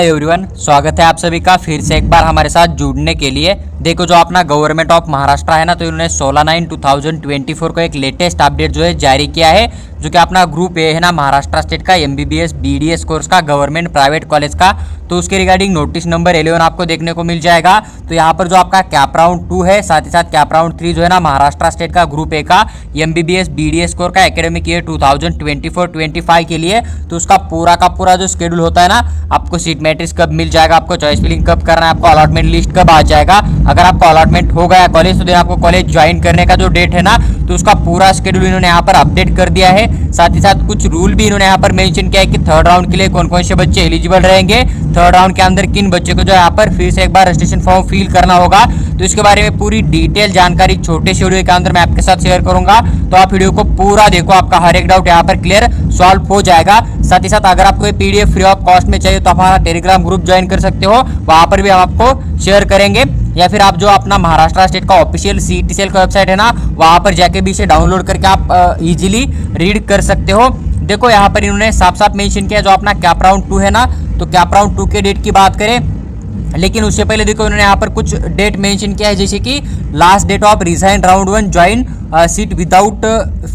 Hi everyone, स्वागत है आप सभी का फिर से एक बार हमारे साथ जुड़ने के लिए। देखो जो अपना गवर्नमेंट ऑफ महाराष्ट्र है ना, तो इन्होंने 16/9/2024 को एक लेटेस्ट अपडेट जो है जारी किया है, जो कि अपना ग्रुप ए है ना महाराष्ट्र स्टेट का MBBS BDS कोर्स का गवर्नमेंट प्राइवेट कॉलेज का, तो उसके रिगार्डिंग नोटिस नंबर 11 आपको देखने को मिल जाएगा। तो यहाँ पर जो आपका कैप राउंड 2 है, साथ ही साथ कैप राउंड 3 जो है ना महाराष्ट्र स्टेट का ग्रुप ए का MBBS BDS कोर्स का एकेडमिक ईयर 2024-25 के लिए, तो उसका पूरा का पूरा जो शेड्यूल होता है ना, आपको सीट मैट्रिक्स कब मिल जाएगा, आपको चॉइस फिलिंग कब करना है, आपको अलॉटमेंट लिस्ट कब आ जाएगा, अगर आपको अलॉटमेंट हो गया कॉलेज तो देन आपको कॉलेज ज्वाइन करने का जो डेट है ना, तो उसका पूरा शेड्यूल इन्होंने यहाँ पर अपडेट कर दिया है। साथ ही साथ कुछ रूल भी इन्होंने यहाँ पर मेंशन किया है कि थर्ड राउंड के लिए कौन कौन से बच्चे एलिजिबल रहेंगे, थर्ड राउंड के अंदर किन बच्चे को जो यहाँ पर फिर से एक बार रजिस्ट्रेशन फॉर्म फिल करना होगा। तो इसके बारे में पूरी डिटेल जानकारी छोटे से वीडियो के अंदर मैं आपके साथ शेयर करूंगा, तो आप वीडियो को पूरा देखो, आपका हर एक डाउट यहाँ पर क्लियर सॉल्व हो जाएगा। साथ ही साथ अगर आपको ये PDF फ्री ऑफ कॉस्ट में चाहिए तो हमारा टेलीग्राम ग्रुप ज्वाइन कर सकते हो, वहां पर भी हम आपको शेयर करेंगे, या फिर आप जो अपना महाराष्ट्र स्टेट का ऑफिशियल CET का वेबसाइट है ना, वहां पर जाके भी इसे डाउनलोड करके आप इजीली रीड कर सकते हो। देखो यहाँ पर इन्होंने साफ साफ मेंशन किया, जो अपना कैप राउंड 2 है ना, तो कैप राउंड 2 के डेट की बात करें, लेकिन उससे पहले देखो इन्होंने यहाँ पर कुछ डेट मेंशन किया है, जैसे कि last date of resign round 1 join seat without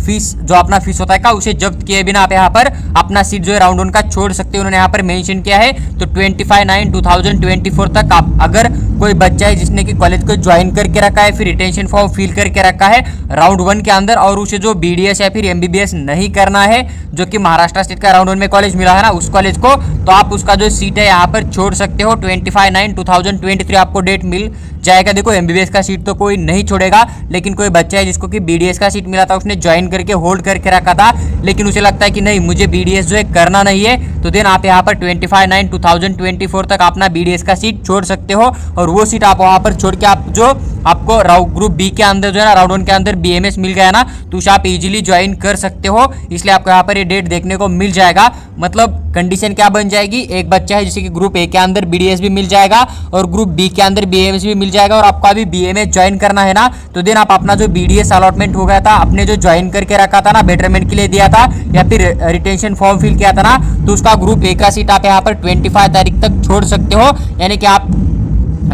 fees, जो अपना फीस होता है का उसे जब्त किए बिना आप यहाँ पर अपना सीट जो है राउंड 1 का छोड़ सकते हो, उन्होंने यहाँ पर मेंशन किया है। तो 25/9/2024 तक आप अगर कोई बच्चा है जिसने कि कॉलेज को ज्वाइन करके रखा है, फिर रिटेंशन फॉर्म फिल करके रखा है राउंड 1 के अंदर, और उसे जो BDS या फिर MBBS नहीं करना है, जो कि महाराष्ट्र स्टेट का राउंड 1 में कॉलेज मिला है ना, उस कॉलेज को, तो आप उसका जो सीट है यहाँ पर छोड़ सकते हो। 25/9/2023 आपको डेट मिल जाएगा। देखो MBBS का सीट तो कोई नहीं छोड़ेगा, लेकिन कोई बच्चा है जिसको कि BDS का सीट मिला था, उसने ज्वाइन करके होल्ड करके रखा था, लेकिन उसे लगता है कि नहीं मुझे BDS जो है करना नहीं है, तो देन आप यहाँ पर 25/9/2024 तक अपना BDS का सीट छोड़ सकते हो, और वो सीट आप वहाँ पर छोड़ के आप जो आपको ग्रुप बी के अंदर जो है ना राउंड 1 के अंदर BMS मिल गया ना, तो उसे आप इजीली ज्वाइन कर सकते हो। इसलिए आपको यहाँ पर ये डेट देखने को मिल जाएगा। मतलब कंडीशन क्या बन जाएगी, एक बच्चा है जिसे कि ग्रुप ए के अंदर BDS भी मिल जाएगा और ग्रुप बी के अंदर BMS भी मिल जाएगा, और आपको अभी BMS ज्वाइन करना है ना, तो देन आप अपना जो BDS अलॉटमेंट हो गया था, आपने जो ज्वाइन करके रखा था ना, बेटरमेंट के लिए दिया था या फिर रिटेंशन फॉर्म फिल किया था ना, तो उसका ग्रुप ए का सीट आप यहाँ पर 25 तारीख तक छोड़ सकते हो, यानी कि आप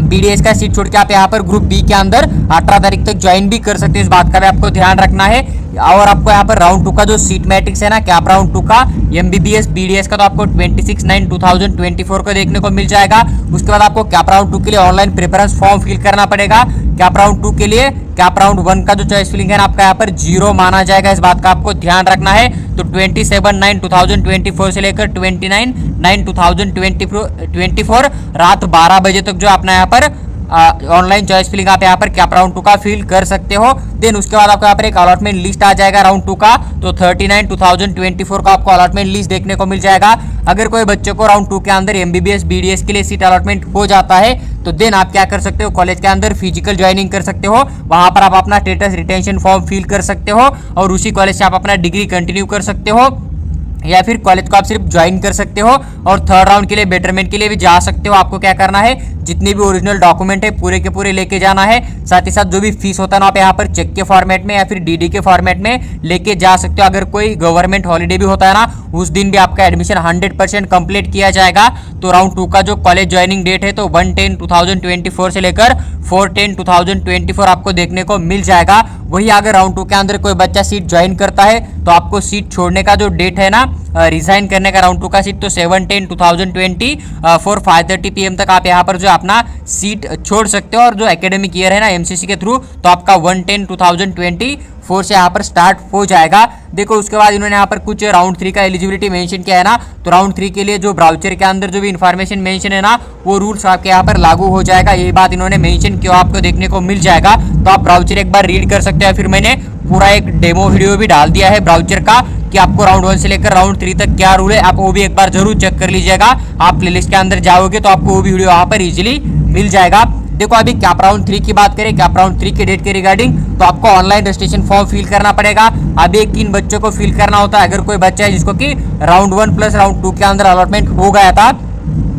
BDS का सीट छोड़ के आप यहाँ पर ग्रुप बी के अंदर 18 तारीख तक ज्वाइन भी कर सकते हो। इस बात का भी आपको ध्यान रखना है। और आपको यहाँ पर राउंड 2 का जो सीट मैट्रिक्स है ना, कैप राउंड 2 का MBBS BDS का, तो आपको 26/9/2024 को देखने को मिल जाएगा। उसके बाद आपको कैप राउंड 2 के लिए ऑनलाइन प्रेफरेंस फॉर्म फिल करना पड़ेगा। कैप राउंड 2 के लिए कैप राउंड 1 का जो चॉइस फिलिंग है ना, आपका यहाँ पर 0 माना जाएगा। इस बात का आपको ध्यान रखना है। तो 27/9/2024 से लेकर 29/9/2024 रात 12 बजे तक जो अपना यहाँ पर ऑनलाइन चॉइस फिलिंग आप यहाँ पर कैप राउंड 2 का फिल कर सकते हो। देन उसके बाद आपको यहाँ पर एक अलॉटमेंट लिस्ट आ जाएगा राउंड 2 का, तो 39/2024 का आपको अलॉटमेंट लिस्ट देखने को मिल जाएगा। अगर कोई बच्चे को राउंड 2 के अंदर MBBS BDS के लिए सीट अलॉटमेंट हो जाता है, तो देन आप क्या कर सकते हो, कॉलेज के अंदर फिजिकल ज्वाइनिंग कर सकते हो, वहां पर आप अपना स्टेटस रिटेंशन फॉर्म फिल कर सकते हो, और उसी कॉलेज से आप अपना डिग्री कंटिन्यू कर सकते हो, या फिर कॉलेज को आप सिर्फ ज्वाइन कर सकते हो, और थर्ड राउंड के लिए बेटरमेंट के लिए भी जा सकते हो। आपको क्या करना है, जितने भी ओरिजिनल डॉक्यूमेंट है पूरे के पूरे लेके जाना है। साथ ही साथ जो भी फीस होता है ना, आप यहाँ पर चेक के फॉर्मेट में या फिर DD के फॉर्मेट में लेके जा सकते हो। अगर कोई गवर्नमेंट हॉलीडे भी होता है ना, उस दिन भी आपका एडमिशन 100% कंप्लीट किया जाएगा। तो राउंड 2 का जो कॉलेज ज्वाइनिंग डेट है, तो 1/10/2024 से लेकर 4/10/2024 आपको देखने को मिल जाएगा। वही अगर राउंड 2 के अंदर कोई बच्चा सीट ज्वाइन करता है, तो आपको सीट छोड़ने का जो डेट है ना, रिजाइन करने का राउंड 2 का सीट, तो 7/10/2024 5:30 PM तक आप यहाँ पर जो अपना सीट छोड़ सकते हो। और जो एकेडमिक ईयर है ना MCC के थ्रू, तो आपका 1/10/2024 से यहाँ पर स्टार्ट हो जाएगा। देखो उसके बाद इन्होंने यहाँ पर कुछ राउंड 3 का एलिजिबिलिटी मेंशन किया है ना, तो राउंड 3 के लिए जो ब्राउचर के अंदर जो भी इन्फॉर्मेशन मेंशन है ना, वो रूल्स आपके यहाँ पर लागू हो जाएगा। ये बात इन्होंने मेंशन किया, आपको देखने को मिल जाएगा। तो आप ब्राउचर एक बार रीड कर सकते हैं। फिर मैंने पूरा एक डेमो वीडियो भी डाल दिया है ब्राउचर का, कि आपको राउंड 1 से लेकर राउंड 3 तक क्या रूल है, आप वो भी एक बार जरूर चेक कर लीजिएगा। आप प्लेलिस्ट के अंदर जाओगे तो आपको वो भी वीडियो यहाँ पर इजीली मिल जाएगा। देखो अभी कैप राउंड 3 की बात करें, कैप राउंड 3 के डेट के रिगार्डिंग, तो आपको ऑनलाइन रजिस्ट्रेशन फॉर्म फिल करना पड़ेगा। अभी किन बच्चों को फिल करना होता है, अगर कोई बच्चा है जिसको कि राउंड 1 प्लस राउंड 2 के अंदर अलॉटमेंट हो गया था,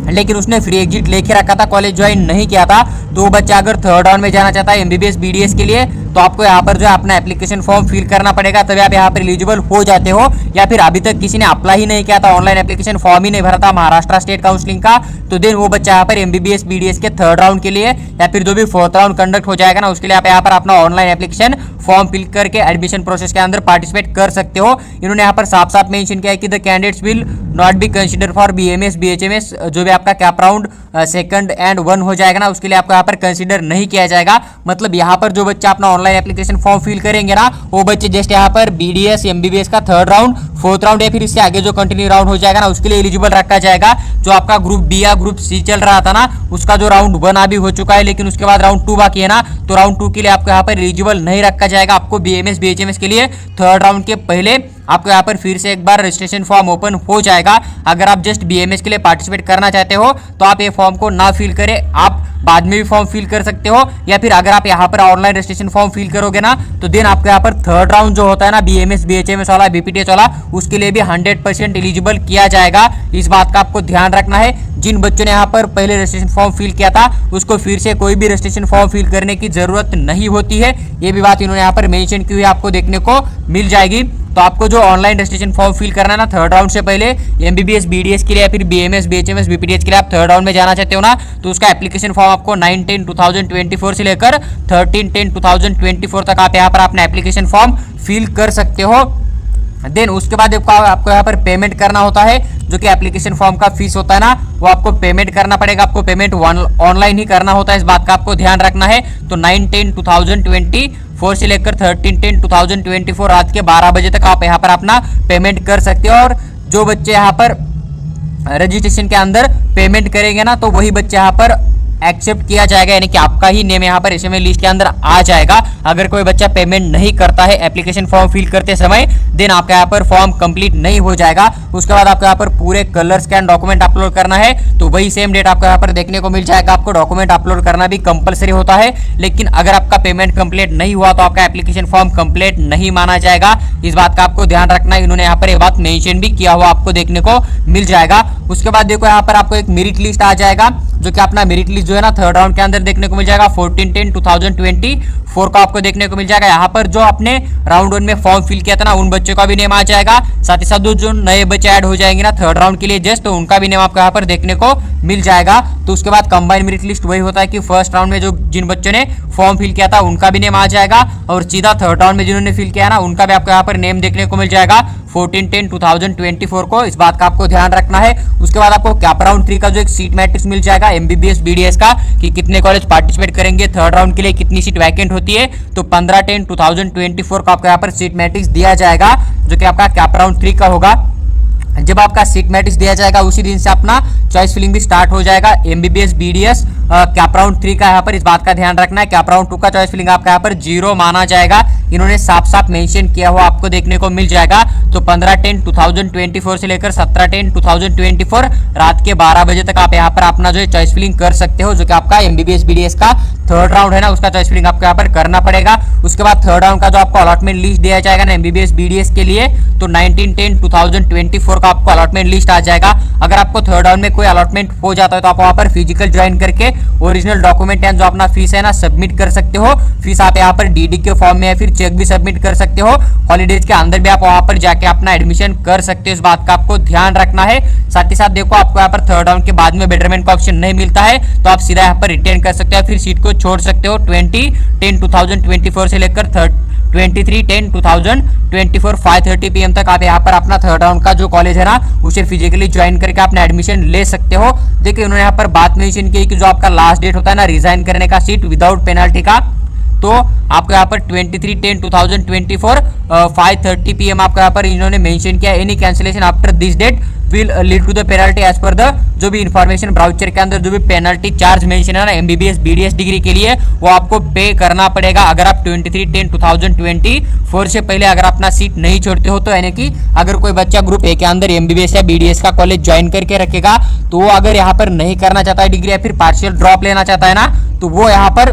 लेकिन उसने फ्री एग्जिट लेके रखा था, कॉलेज ज्वाइन नहीं किया था, तो वो बच्चा अगर थर्ड राउंड में जाना चाहता है MBBS BDS के लिए, तो आपको यहाँ पर जो है अपना एप्लीकेशन फॉर्म फिल करना पड़ेगा, तभी आप यहाँ पर एलिजिबल हो जाते हो। या फिर अभी तक किसी ने अप्लाई ही नहीं किया था, ऑनलाइन एप्लीकेशन फॉर्म ही नहीं भरा था महाराष्ट्र स्टेट काउंसलिंग का, तो देन वो बच्चा यहाँ पर MBBS BDS के थर्ड राउंड के लिए या फिर जो भी फोर्थ राउंड कंडक्ट हो जाएगा ना, उसके लिए आप यहाँ पर अपना ऑनलाइन एप्लीकेशन फॉर्म फिल करके एडमिशन प्रोसेस के अंदर पार्टिसिपेट कर सकते हो। इन्होंने यहाँ पर साफ साफ मेंशन किया है कि the candidates will not be consider for BMS BHMS, जो भी आपका कैप राउंड सेकंड एंड 1 हो जाएगा ना, उसके लिए आपको यहाँ पर कंसिडर नहीं किया जाएगा। मतलब यहाँ पर जो बच्चा अपना ऑनलाइन एप्लीकेशन फॉर्म फिल करेंगे ना, वो बच्चे जस्ट यहाँ पर BDS MBBS का थर्ड राउंड, फोर्थ राउंड या फिर इससे आगे जो कंटिन्यू राउंड हो जाएगा ना, उसके लिए एलिजिबल रखा जाएगा। जो आपका ग्रुप B या ग्रुप C चल रहा था ना, उसका जो राउंड 1 अभी हो चुका है, लेकिन उसके बाद राउंड 2 बाकी है ना, तो राउंड 2 के लिए आपको यहाँ पर एलिजिबल नहीं रखा जाएगा। आपको BMS BHMS के लिए थर्ड राउंड के पहले आपको यहाँ पर फिर से एक बार रजिस्ट्रेशन फॉर्म ओपन हो जाएगा। अगर आप जस्ट BMS के लिए पार्टिसिपेट करना चाहते हो तो आप ये फॉर्म को ना फिल करें, आप बाद में भी फॉर्म फिल कर सकते हो। या फिर अगर आप यहाँ पर ऑनलाइन रजिस्ट्रेशन फॉर्म फिल करोगे ना, तो देन आपको यहाँ पर थर्ड राउंड जो होता है ना, BMS BHMS वाला, BPTS वाला, उसके लिए भी 100% एलिजिबल किया जाएगा। इस बात का आपको ध्यान रखना है। जिन बच्चों ने यहाँ पर पहले रजिस्ट्रेशन फॉर्म फिल किया था, उसको फिर से कोई भी रजिस्ट्रेशन फॉर्म फिल करने की जरूरत नहीं होती है। ये भी बात इन्होंने यहाँ पर मेंशन की हुई आपको देखने को मिल जाएगी। तो आपको जो ऑनलाइन रजिस्ट्रेशन फॉर्म फिल करना है ना थर्ड राउंड से पहले, MBBS BDS के लिए या फिर BMS BHMS BPTS के लिए आप थर्ड राउंड में जाना चाहते हो ना, तो उसका एप्लीकेशन फॉर्म आपको 9/10/2024 से लेकर 13/10/2024 तक आप यहाँ पर अपना एप्लीकेशन फॉर्म फिल कर सकते हो। देन उसके बाद आपको यहाँ पर पेमेंट करना होता है, जो कि एप्लीकेशन फॉर्म का फीस होता है ना, वो आपको पेमेंट करना पड़ेगा। आपको पेमेंट ऑनलाइन ही करना होता है, इस बात का आपको ध्यान रखना है। तो 9/10/2024 से लेकर 13/10/2024 रात के 12 बजे तक आप यहाँ पर अपना पेमेंट कर सकते हो। और जो बच्चे यहाँ पर रजिस्ट्रेशन के अंदर पेमेंट करेंगे ना, तो वही बच्चे यहाँ पर एक्सेप्ट किया जाएगा, यानी कि आपका ही नेम यहाँ पर SMS लिस्ट के अंदर आ जाएगा। अगर कोई बच्चा पेमेंट नहीं करता है एप्लीकेशन फॉर्म फिल करते समय, देन आपका यहाँ पर फॉर्म कंप्लीट नहीं हो जाएगा। उसके बाद आपको यहाँ पर पूरे कलर स्कैन डॉक्यूमेंट अपलोड करना है, तो वही सेम डेट आपको यहाँ पर देखने को मिल जाएगा। आपको डॉक्यूमेंट अपलोड करना भी कंपलसरी होता है, लेकिन अगर आपका पेमेंट कंप्लीट नहीं हुआ तो आपका एप्लीकेशन फॉर्म कंप्लीट नहीं माना जाएगा। इस बात का आपको ध्यान रखना है। इन्होंने यहाँ पर ये बात मेंशन भी किया हुआ आपको देखने को मिल जाएगा। उसके बाद देखो यहाँ पर आपको एक मेरिट लिस्ट आ जाएगा, जो कि अपना मेरिट लिस्ट जो है ना थर्ड राउंड के अंदर देखने को मिल जाएगा। 14/10/2024 को आपको देखने को मिल जाएगा। यहाँ पर जो आपने राउंड 1 में फॉर्म फिल किया था ना, उन बच्चों का भी नेम आ जाएगा। साथ ही साथ जो नए बच्चे ऐड हो जाएंगे ना थर्ड राउंड के लिए जस्ट, तो उनका भी नेम आपको यहाँ पर देखने को मिल जाएगा। तो उसके बाद कंबाइंड मेरिट लिस्ट वही होता है कि फर्स्ट राउंड में जो जिन बच्चों ने फॉर्म फिल किया था उनका भी नेम आ जाएगा, और सीधा थर्ड राउंड में जिन्होंने फिल किया ना, उनका भी आपको यहाँ पर नेम देखने को मिल जाएगा 14/10/2024 को। इस बात का आपको ध्यान रखना है। उसके बाद आपको कैप राउंड 3 का जो एक सीट मैट्रिक्स मिल जाएगा MBBS BDS का, कि कितने कॉलेज पार्टिसिपेट करेंगे थर्ड राउंड के लिए, कितनी सीट वैकेंट होती है। तो 15/10/2024 को आपको यहाँ पर सीट मैट्रिक्स दिया जाएगा, जो कि आपका कैप राउंड 3 का होगा। जब आपका सीट मैट्रिक्स दिया जाएगा उसी दिन से अपना चॉइस फिलिंग भी स्टार्ट हो जाएगा। MBBS BDS कैप राउंड 3 का यहाँ पर इस बात का ध्यान रखना है। कैप राउंड 2 का चॉइस फिलिंग आपका यहाँ पर 0 माना जाएगा। इन्होंने साफ साफ मेंशन किया हुआ आपको देखने को मिल जाएगा। तो 15/10/2024 से लेकर 17/10/2024 रात के 12 बजे तक आप यहाँ पर अपना जो है चॉइस फिलिंग कर सकते हो, जो कि आपका MBBS BDS का थर्ड राउंड है ना, उसका चॉइस फिलिंग आपको यहाँ पर करना पड़ेगा। उसके बाद थर्ड राउंड का जो आपको अलॉटमेंट लिस्ट दिया जाएगा ना MBBS BDS के लिए, तो 19/10/2024 का आपको अलॉटमेंट लिस्ट आ जाएगा। अगर आपको थर्ड राउंड में कोई अलॉटमेंट हो जाता है तो आप वहाँ पर फिजिकल ज्वाइन करके ओरिजिनल डॉक्यूमेंट एंड जो अपना फीस है ना सबमिट कर सकते हो। फीस आप यहाँ पर DD के फॉर्म में या फिर चेक भी सबमिट कर सकते हो। हॉलीडेज के अंदर भी आप वहाँ पर जाके अपना एडमिशन कर सकते हो। इस बात का आपको ध्यान रखना है। साथ ही साथ देखो आपको यहाँ पर थर्ड राउंड के बाद में बेटरमेंट का ऑप्शन नहीं मिलता है, तो आप सीधा यहाँ पर रिटेन कर सकते हो, फिर सीट को छोड़ सकते हो। 20/10/2024 से लेकर 23/10/2024 5:30 PM तक आप यहाँ पर अपना थर्ड राउंड का जो कॉलेज है ना उसे फिजिकली ज्वाइन करके अपना एडमिशन ले सकते हो। देखिए उन्होंने यहाँ पर बात मेंशन की कि जो आपका लास्ट डेट होता है ना रिजाइन करने का सीट विदाउट पेनल्टी का, तो आपको यहाँ पर 23/10/2024 5:30 PM आपको यहाँ पर इन्होंने मेंशन किया। Any cancellation after this date will lead to the penalty as per the जो भी इन्फॉर्मेशन ब्राउचर के अंदर जो भी पेनल्टी चार्ज मेंशन है ना MBBS BDS डिग्री के लिए, वो आपको पे करना पड़ेगा। अगर आप 23/10/2024 से पहले अगर अपना सीट नहीं छोड़ते हो, तो यानी कि अगर कोई बच्चा ग्रुप A के अंदर MBBS या BDS का कॉलेज ज्वाइन करके रखेगा, तो वो अगर यहाँ पर नहीं करना चाहता है डिग्री या फिर पार्शियल ड्रॉप लेना चाहता है ना, तो वो यहाँ पर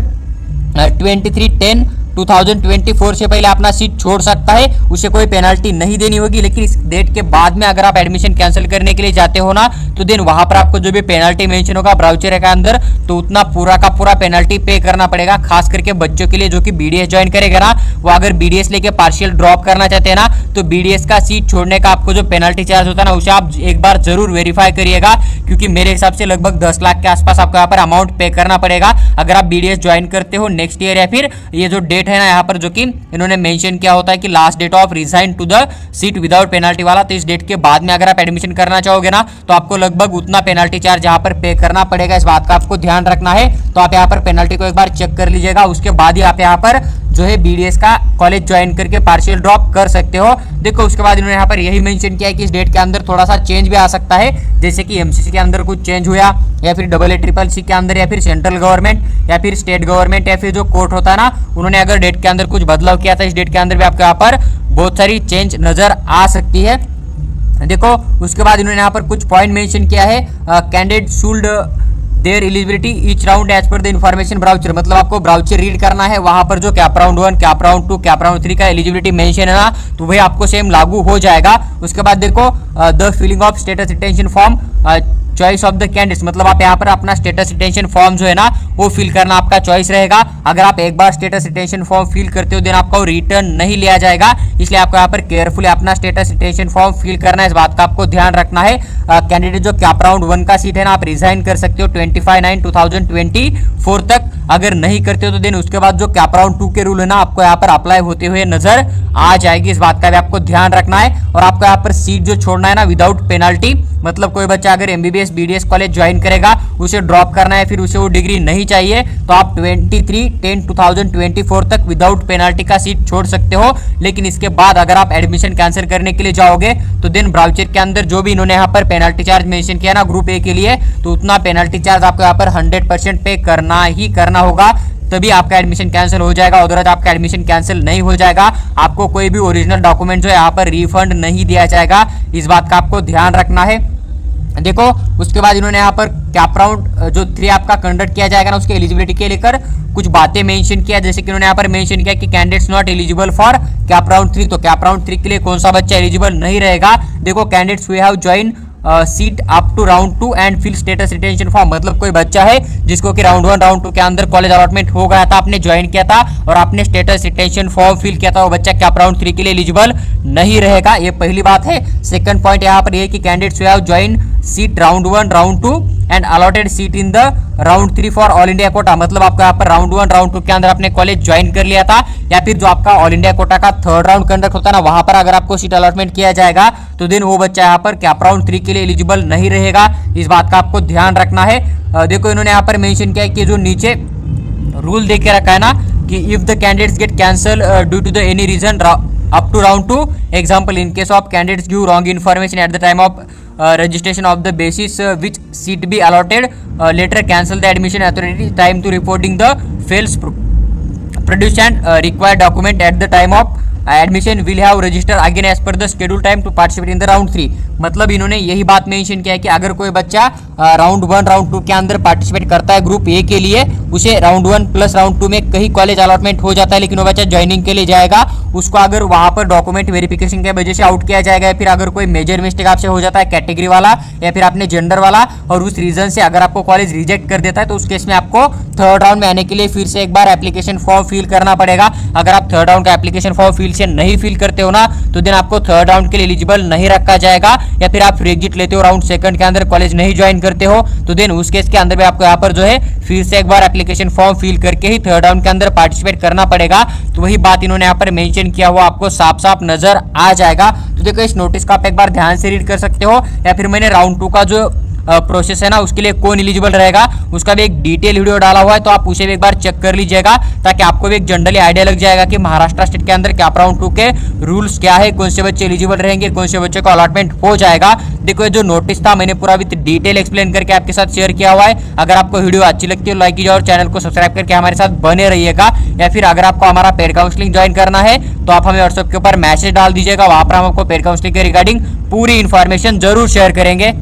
23/10 2024 से पहले अपना सीट छोड़ सकता है, उसे कोई पेनल्टी नहीं देनी होगी। लेकिन इस डेट के बाद में अगर आप एडमिशन कैंसिल करने के लिए जाते हो ना, तो देन वहां पर आपको जो भी पेनल्टी मेंशन होगा ब्राउचर के अंदर, तो उतना पूरा का पूरा पेनल्टी पे करना पड़ेगा। खास करके बच्चों के लिए जो कि बीडीएस ज्वाइन करेगा ना, वो अगर बीडीएस लेके पार्शियल ड्रॉप करना चाहते हैं ना, तो बीडीएस का सीट छोड़ने का आपको जो पेनल्टी चार्ज होता है ना, उसे आप एक बार जरूर वेरीफाई करिएगा, क्योंकि मेरे हिसाब से लगभग 10 लाख के आसपास आपको यहाँ पर अमाउंट पे करना पड़ेगा अगर आप बीडीएस ज्वाइन करते हो नेक्स्ट ईयर। या फिर ये जो डेट है ना यहाँ पर, जो कि इन्होंने मेंशन किया होता है कि last date of resign to the seat without penalty वाला, तो इस डेट के बाद में अगर आप एडमिशन करना चाहोगे ना, तो आपको लगभग उतना पेनल्टी चार्ज यहाँ पर पे करना पड़ेगा। इस बात का आपको ध्यान रखना है। तो आप यहाँ पर पेनल्टी को एक बार चेक कर लीजिएगा, उसके बाद ही आप यहाँ पर जो है बीडीएस का कॉलेज ज्वाइन करके पार्शियल ड्रॉप कर सकते हो। देखो उसके बाद इन्होंने यहाँ पर यही मेंशन किया है कि इस डेट के अंदर थोड़ा सा चेंज भी आ सकता है, जैसे कि एमसीसी के अंदर कुछ चेंज हुआ, या फिर AA-CCC के अंदर, या फिर सेंट्रल गवर्नमेंट, या फिर स्टेट गवर्नमेंट, या फिर जो कोर्ट होता है ना, उन्होंने अगर डेट के अंदर कुछ बदलाव किया था, इस डेट के अंदर भी आपको यहाँ पर बहुत सारी चेंज नजर आ सकती है। देखो उसके बाद इन्होंने यहाँ पर कुछ पॉइंट मेंशन किया है। Candidate should their eligibility each round as per the information brochure, मतलब आपको ब्राउचर रीड करना है, वहां पर जो CAP round 1, CAP round 2, CAP round 3 का एलिजिबिलिटी मेंशन है ना, तो वही आपको सेम लागू हो जाएगा। उसके बाद देखो the filling of status retention form, choice of the candidates, मतलब आप यहाँ पर अपना स्टेटस रिटेंशन फॉर्म जो है ना, वो फिल करना आपका चॉइस रहेगा। अगर आप एक बार स्टेटस रिटेंशन फॉर्म फिल करते हो, देन आपको रिटर्न नहीं लिया जाएगा, इसलिए आपको यहाँ पर केयरफुली अपना स्टेटस रिटेंशन फॉर्म फिल करना है। इस बात का आपको ध्यान रखना है। कैंडिडेट जो कैप राउंड 1 का सीट है ना, आप रिजाइन कर सकते हो 25/9/2024 तक। अगर नहीं करते हो तो देन उसके बाद जो कैप राउंड 2 के रूल है ना, आपको यहाँ पर अप्लाई होते हुए नजर आ जाएगी। इस बात का भी आपको ध्यान रखना है। और आपको यहाँ पर सीट जो छोड़ना है ना विदाउट पेनल्टी, मतलब कोई बच्चा अगर एमबीबीएस बीडीएस कॉलेज ज्वाइन करेगा, उसे ड्रॉप करना है, फिर उसे वो डिग्री नहीं चाहिए, तो आप 23/10/2024 तक विदाउट पेनल्टी का सीट छोड़ सकते हो। लेकिन इसके बाद अगर आप एडमिशन कैंसिल करने के लिए जाओगे, तो देन ब्राउचर के अंदर जो भी इन्होंने यहाँ पर पेनल्टी चार्ज मेंशन किया ना ग्रुप ए के लिए, तो उतना पेनल्टी चार्ज आपको यहाँ पर 100% पे करना ही करना होगा, तभी आपका एडमिशन कैंसिल हो जाएगा। अदरवाइज आपका एडमिशन कैंसिल नहीं हो जाएगा, आपको कोई भी ओरिजिनल डॉक्यूमेंट जो है यहाँ पर रिफंड नहीं दिया जाएगा। इस बात का आपको ध्यान रखना है। देखो उसके बाद इन्होंने यहाँ पर कैप राउंड जो 3 आपका कंडक्ट किया जाएगा ना, उसके एलिजिबिलिटी के लेकर कुछ बातें मेंशन किया, जैसे कि इन्होंने यहाँ पर मेंशन किया कि candidates not eligible for cap round 3, तो कैप राउंड 3 के लिए कौन सा बच्चा एलिजिबल नहीं रहेगा। देखो candidates who have join seat up to round 2 and fill status retention form, मतलब कोई बच्चा है जिसको कि राउंड 1 राउंड 2 के अंदर कॉलेज अलॉटमेंट हो गया था, आपने ज्वाइन किया था और आपने स्टेटस रिटेंशन फॉर्म फिल किया था, वो बच्चा कैप राउंड 3 के लिए एलिजिबल नहीं रहेगा। ये पहली बात है। सेकंड पॉइंट यहाँ पर ये कि candidates who have join seat round 1 round 2 and allotted seat in the round 3 for all India quota, मतलब आपको यहाँ पर राउंड 1 राउंड 2 के अंदर आपने कॉलेज ज्वाइन कर लिया था, या फिर जो आपका ऑल इंडिया कोटा का 3rd राउंड कंडक्ट होता है ना, वहां पर अगर आपको सीट अलॉटमेंट किया जाएगा, तो देन वो बच्चा यहाँ पर कैप राउंड 3 के लिए एलिजिबल नहीं रहेगा। इस बात का आपको ध्यान रखना है। देखो इन्होंने यहाँ पर मेंशन किया है कि जो नीचे रूल दे के रखा है ना कि if the candidates get cancel due to the any reason up to round 2, example in case of candidates give wrong information at the time of registration of the basis which seat be allotted, later cancel the admission authority time to reporting the fails produce and required document at the time of admission will have register again as per the schedule time to participate in the round 3, मतलब इन्होंने यही बात mention किया है कि अगर कोई बच्चा राउंड 1 राउंड 2 के अंदर पार्टिसिपेट करता है ग्रुप ए के लिए, उसे राउंड 1 प्लस राउंड 2 में कहीं कॉलेज अलॉटमेंट हो जाता है, लेकिन वो बच्चा ज्वाइनिंग के लिए जाएगा, उसको अगर वहां पर डॉक्यूमेंट वेरिफिकेशन की वजह से आउट किया जाएगा, या फिर अगर कोई मेजर मिस्टेक आपसे हो जाता है कैटेगरी वाला या फिर आपने जेंडर वाला, और उस रीजन से अगर आपको कॉलेज रिजेक्ट कर देता है, तो उस केस में आपको 3rd राउंड में आने के लिए फिर से एक बार एप्लीकेशन फॉर्म फिल करना पड़ेगा। अगर आप 3rd राउंड का एप्लीकेशन फॉर्म फिल से नहीं फिल करते हो ना, तो देन आपको 3rd राउंड के लिए एलिजिबल नहीं रखा जाएगा, या फिर आप फ्री एग्जिट लेते हो राउंड 2 के अंदर कॉलेज नहीं ज्वाइन करते हो, तो देन उस केस के अंदर भी आपको यहाँ पर जो है फिर से एक बार एप्लीकेशन फॉर्म फिल करके ही 3rd राउंड के अंदर पार्टिसिपेट करना पड़ेगा। तो वही बात इन्होंने यहाँ पर मेंशन किया हुआ आपको साफ साफ नजर आ जाएगा। तो देखो इस नोटिस का आप एक बार ध्यान से रीड कर सकते हो, या फिर मैंने राउंड 2 का जो प्रोसेस है ना, उसके लिए कौन एलिजिबल रहेगा उसका भी एक डिटेल वीडियो डाला हुआ है, तो आप उसे भी एक बार चेक कर लीजिएगा, ताकि आपको भी एक जनरली आइडिया लग जाएगा कि महाराष्ट्र स्टेट के अंदर कैप राउंड 2 के रूल्स क्या है, कौन से बच्चे एलिजिबल रहेंगे, कौन से बच्चे को अलॉटमेंट हो जाएगा। देखो ये जो नोटिस था मैंने पूरा विद डिटेल एक्सप्लेन करके आपके साथ शेयर किया हुआ है। अगर आपको वीडियो अच्छी लगती है लाइक कीजिए और चैनल को सब्सक्राइब करके हमारे साथ बने रहिएगा, या फिर अगर आपको हमारा पेड काउंसलिंग ज्वाइन करना है तो आप हमें व्हाट्सएप के ऊपर मैसेज डाल दीजिएगा, वहां पर हम आपको पेड काउंसलिंग के रिगार्डिंग पूरी इन्फॉर्मेशन जरूर शेयर करेंगे।